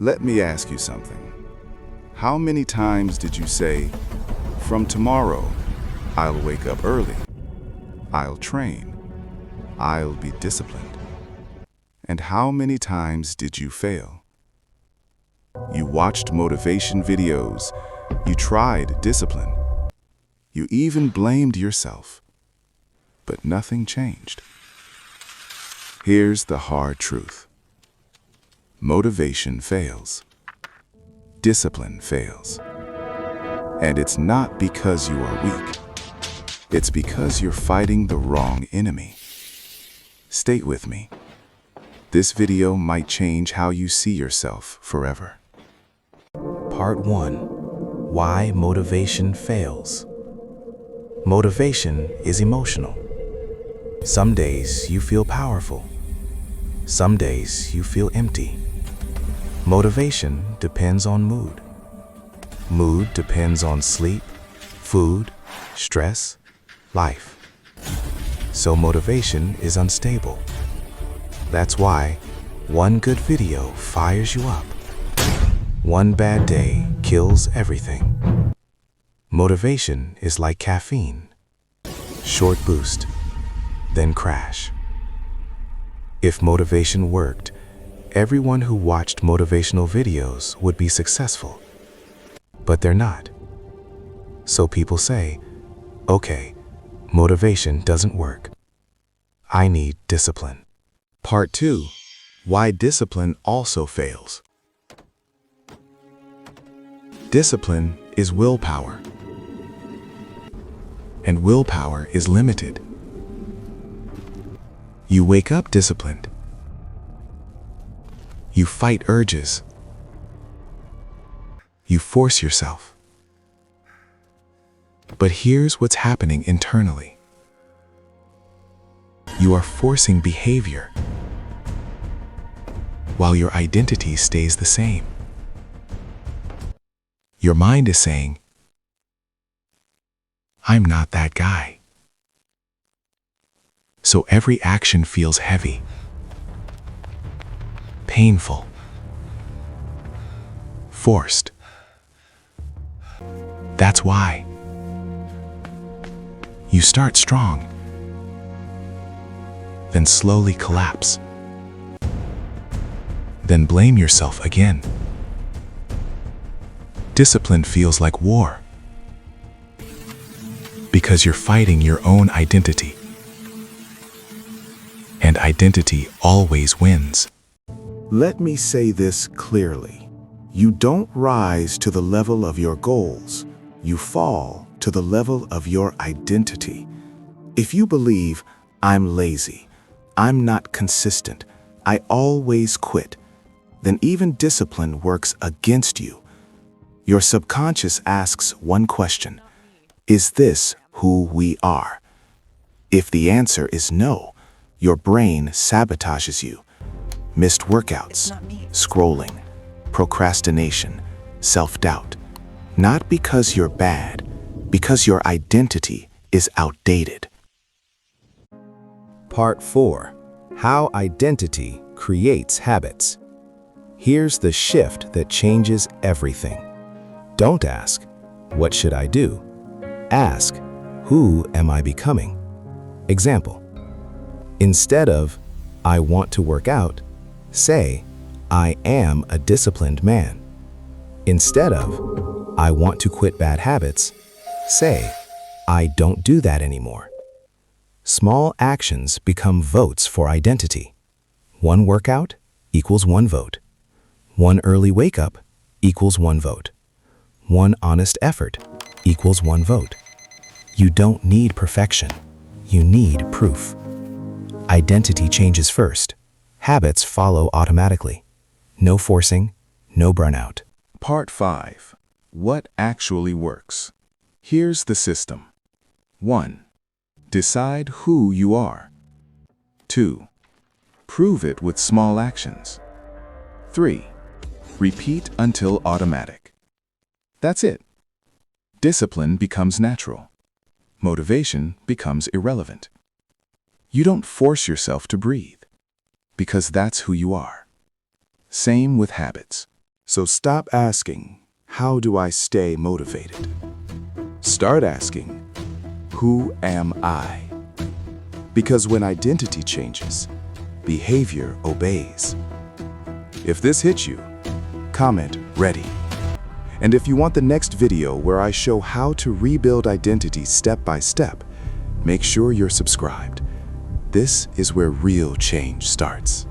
Let me ask you something. How many times did you say, "From tomorrow, I'll wake up early, I'll train, I'll be disciplined"? And how many times did you fail? You watched motivation videos, you tried discipline, you even blamed yourself, but nothing changed. Here's the hard truth. Motivation fails. Discipline fails. And it's not because you are weak. It's because you're fighting the wrong enemy. Stay with me. This video might change how you see yourself forever. Part 1. Why motivation fails. Motivation is emotional. Some days you feel powerful. Some days you feel empty. Motivation depends on mood. Mood depends on sleep, food, stress, life. So motivation is unstable. That's why one good video fires you up. One bad day kills everything. Motivation is like caffeine. Short boost, then crash. If motivation worked, everyone who watched motivational videos would be successful. But they're not. So people say, okay, motivation doesn't work. I need discipline. Part 2. Why discipline also fails. Discipline is willpower. And willpower is limited. You wake up disciplined. You fight urges. You force yourself. But here's what's happening internally. You are forcing behavior while your identity stays the same. Your mind is saying, I'm not that guy. So every action feels heavy, painful, forced. That's why. You start strong, then slowly collapse, then blame yourself again. Discipline feels like war because you're fighting your own identity. And identity always wins. Let me say this clearly. You don't rise to the level of your goals. You fall to the level of your identity. If you believe, I'm lazy, I'm not consistent, I always quit, then even discipline works against you. Your subconscious asks one question: is this who we are? If the answer is no, your brain sabotages you. Missed workouts, scrolling, procrastination, self-doubt. Not because you're bad, because your identity is outdated. Part 4. How identity creates habits. Here's the shift that changes everything. Don't ask, what should I do? Ask, who am I becoming? Example. Instead of, I want to work out, say, I am a disciplined man. Instead of, I want to quit bad habits, say, I don't do that anymore. Small actions become votes for identity. One workout equals one vote. One early wake up equals one vote. One honest effort equals one vote. You don't need perfection. You need proof. Identity changes first. Habits follow automatically. No forcing, no burnout. Part 5. What actually works? Here's the system. 1. Decide who you are. 2. Prove it with small actions. 3. Repeat until automatic. That's it. Discipline becomes natural. Motivation becomes irrelevant. You don't force yourself to breathe, because that's who you are. Same with habits. So stop asking, how do I stay motivated? Start asking, who am I? Because when identity changes, behavior obeys. If this hits you, comment ready. And if you want the next video where I show how to rebuild identity step by step, make sure you're subscribed. This is where real change starts.